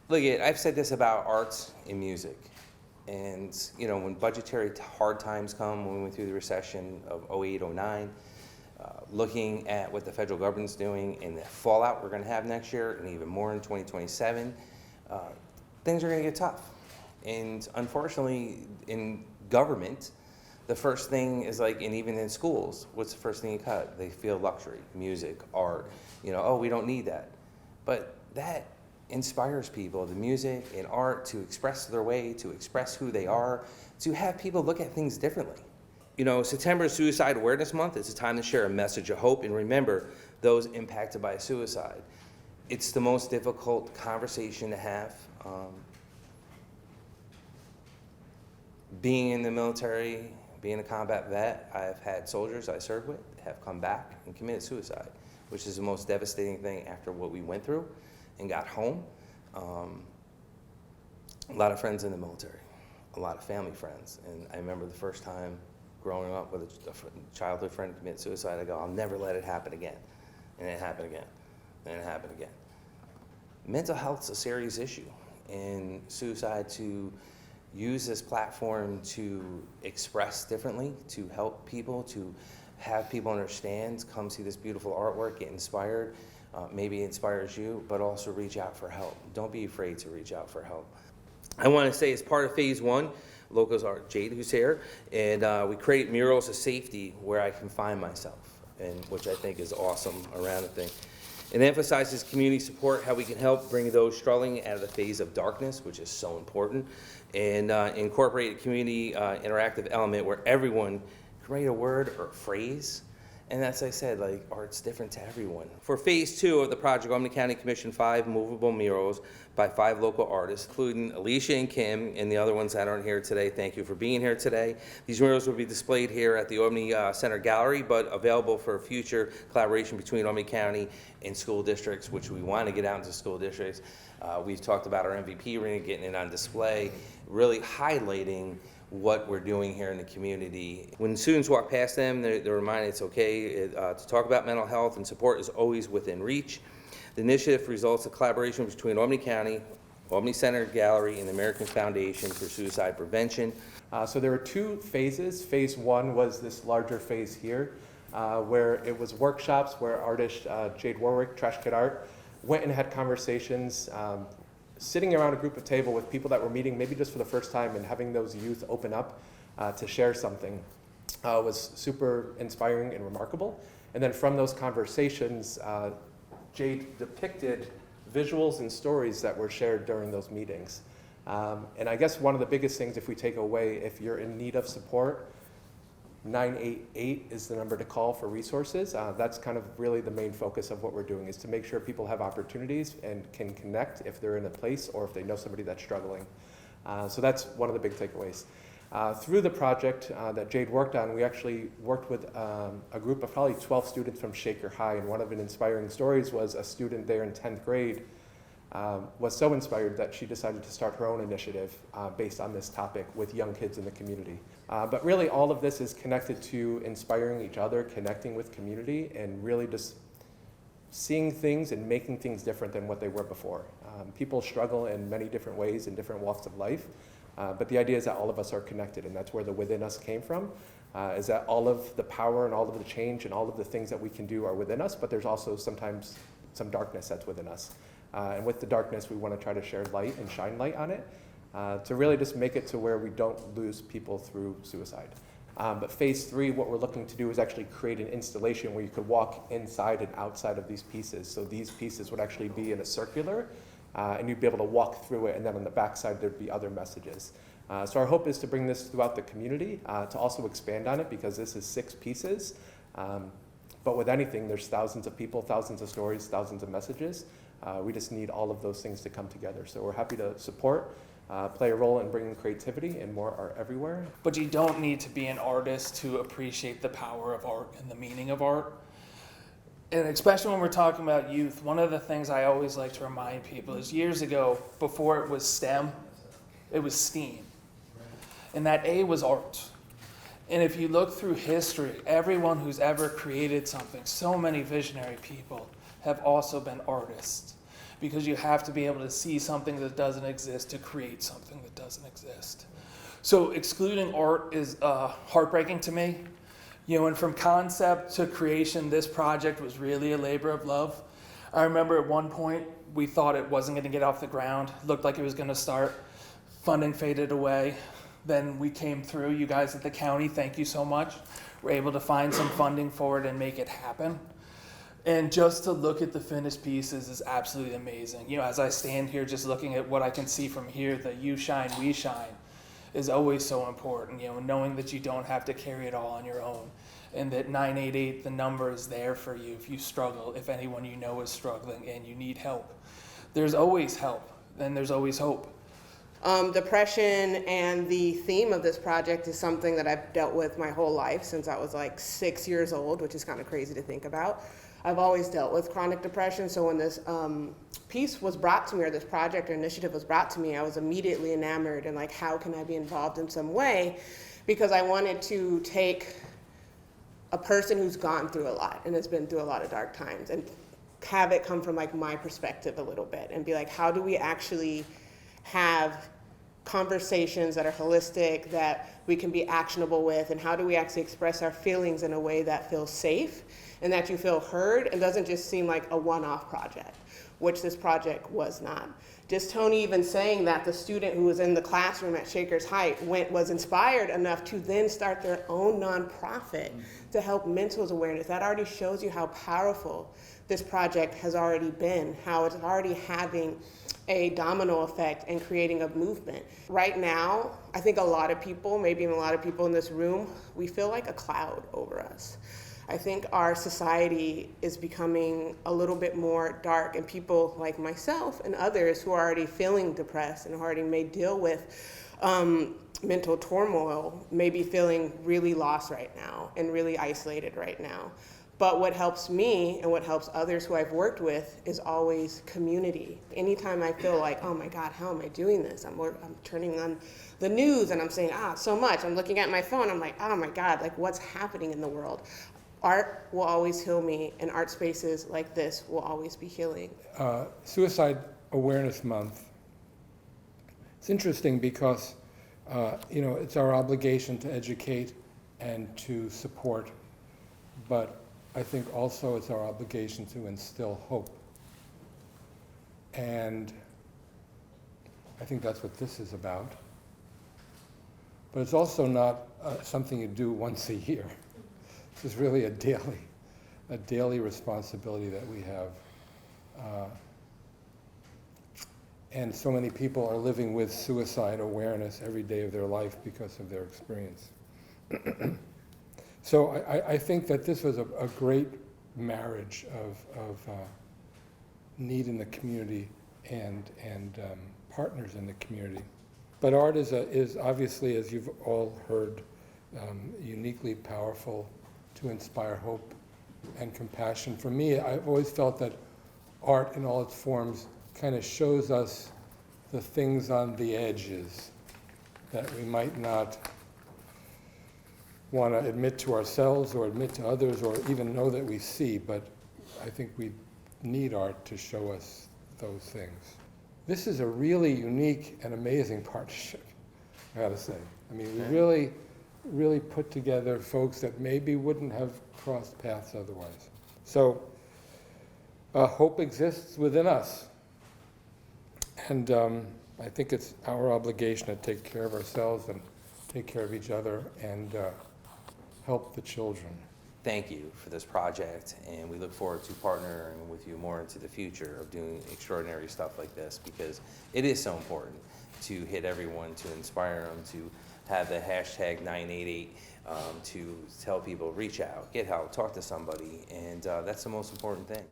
Look, I've said this about arts and music. And, when budgetary hard times come, when we went through the recession of '08, '09, looking at what the federal government's doing and the fallout we're going to have next year and even more in 2027, things are going to get tough. And unfortunately, in government, the first thing is and even in schools, what's the first thing you cut? They feel luxury, music, art, oh, we don't need that. But that inspires people, the music and art, to express their way, to express who they are, to have people look at things differently. September is Suicide Awareness Month. It's a time to share a message of hope and remember those impacted by suicide. It's the most difficult conversation to have. Being in the military, being a combat vet, I've had soldiers I served with have come back and committed suicide, which is the most devastating thing after what we went through and got home. A lot of friends in the military, a lot of family friends. And I remember the first time growing up with a childhood friend commit suicide, I go, I'll never let it happen again. And it happened again, and it happened again. Mental health's a serious issue, and suicide, to use this platform to express differently, to help people, to have people understand, come see this beautiful artwork, get inspired. Maybe it inspires you, but also reach out for help. Don't be afraid to reach out for help. I want to say, as part of phase one, locals are Jade, who's here, and we create murals of safety where I can find myself, and which I think is awesome around the thing. It emphasizes community support, how we can help bring those struggling out of the phase of darkness, which is so important, and incorporate a community interactive element where everyone can write a word or a phrase. And as I said, art's different to everyone. For phase two of the project, Albany County commissioned 5 movable murals by 5 local artists, including Alicia and Kim, and the other ones that aren't here today. Thank you for being here today. These murals will be displayed here at the Albany Center Gallery, but available for future collaboration between Albany County and school districts, which we want to get out into school districts. We've talked about our MVP ring, getting it on display, really highlighting what we're doing here in the community. When students walk past them, they're reminded it's okay to talk about mental health, and support is always within reach. The initiative results in collaboration between Albany County, Albany Center Gallery, and the American Foundation for Suicide Prevention. So there were 2 phases. Phase 1 was this larger phase here, where it was workshops where artist Jade Warwick, Trash Kid Art, went and had conversations, sitting around a group of table with people that were meeting maybe just for the first time, and having those youth open up to share something was super inspiring and remarkable. And then from those conversations, Jade depicted visuals and stories that were shared during those meetings. And I guess one of the biggest things, if we take away, if you're in need of support, 988 is the number to call for resources. That's kind of really the main focus of what we're doing, is to make sure people have opportunities and can connect if they're in a place or if they know somebody that's struggling. So that's one of the big takeaways. Through the project that Jade worked on, we actually worked with a group of probably 12 students from Shaker High, and one of the inspiring stories was a student there in 10th grade was so inspired that she decided to start her own initiative based on this topic with young kids in the community. But really all of this is connected to inspiring each other, connecting with community, and really just seeing things and making things different than what they were before. People struggle in many different ways in different walks of life, but the idea is that all of us are connected, and that's where the within us came from, is that all of the power and all of the change and all of the things that we can do are within us, but there's also sometimes some darkness that's within us. And with the darkness, we want to try to share light and shine light on it to really just make it to where we don't lose people through suicide. But phase 3, what we're looking to do is actually create an installation where you could walk inside and outside of these pieces. So these pieces would actually be in a circular, and you'd be able to walk through it, and then on the back side there'd be other messages. So our hope is to bring this throughout the community, to also expand on it, because this is 6 pieces. But with anything, there's thousands of people, thousands of stories, thousands of messages. We just need all of those things to come together. So we're happy to support, play a role in bringing creativity, and more art everywhere. But you don't need to be an artist to appreciate the power of art and the meaning of art. And especially when we're talking about youth, one of the things I always like to remind people is years ago, before it was STEM, it was STEAM. And that A was art. And if you look through history, everyone who's ever created something, so many visionary people have also been artists. because you have to be able to see something that doesn't exist to create something that doesn't exist. So excluding art is heartbreaking to me. You know, and from concept to creation, this project was really a labor of love. I remember at one point, we thought it wasn't going to get off the ground. It looked like it was going to start. Funding faded away. Then we came through. You guys at the county, thank you so much. We're able to find some funding for it and make it happen. And just to look at the finished pieces is absolutely amazing. You know, as I stand here just looking at what I can see from here, the you shine, we shine, is always so important, you know, knowing that you don't have to carry it all on your own, and that 988, the number, is there for you if you struggle, if anyone you know is struggling and you need help. There's always help, and there's always hope. Depression and the theme of this project is something that I've dealt with my whole life since I was like 6 years old, which is kind of crazy to think about. I've always dealt with chronic depression, so when this piece was brought to me, or this project or initiative was brought to me, I was immediately enamored and like, how can I be involved in some way? Because I wanted to take a person who's gone through a lot and has been through a lot of dark times and have it come from like my perspective a little bit and be like, how do we actually have conversations that are holistic, that we can be actionable with, and how do we actually express our feelings in a way that feels safe and that you feel heard and doesn't just seem like a one-off project, which this project was not. Just Tony even saying that the student who was in the classroom at Shakers Heights was inspired enough to then start their own nonprofit to help mental awareness. That already shows you how powerful this project has already been, how it's already having a domino effect and creating a movement. Right now, I think a lot of people, maybe even a lot of people in this room, we feel like a cloud over us. I think our society is becoming a little bit more dark, and people like myself and others who are already feeling depressed and already may deal with mental turmoil may be feeling really lost right now and really isolated right now. But what helps me and what helps others who I've worked with is always community. Anytime I feel like, oh my God, how am I doing this? I'm turning on the news and I'm saying, so much. I'm looking at my phone, I'm like, oh my God, like what's happening in the world? Art will always heal me, and art spaces like this will always be healing. Suicide Awareness Month. It's interesting because, it's our obligation to educate and to support, but I think also it's our obligation to instill hope. And I think that's what this is about. But it's also not something you do once a year. This is really a daily responsibility that we have. And so many people are living with suicide awareness every day of their life because of their experience. So I think that this was a great marriage of need in the community and partners in the community. But art is obviously, as you've all heard, uniquely powerful to inspire hope and compassion. For me, I've always felt that art in all its forms kind of shows us the things on the edges that we might not want to admit to ourselves or admit to others or even know that we see, but I think we need art to show us those things. This is a really unique and amazing partnership, I gotta say. I mean, we really put together folks that maybe wouldn't have crossed paths otherwise. So, hope exists within us. And I think it's our obligation to take care of ourselves and take care of each other and help the children. Thank you for this project, and we look forward to partnering with you more into the future of doing extraordinary stuff like this, because it is so important to hit everyone, to inspire them, to have the hashtag 988, to tell people, reach out, get help, talk to somebody, and that's the most important thing.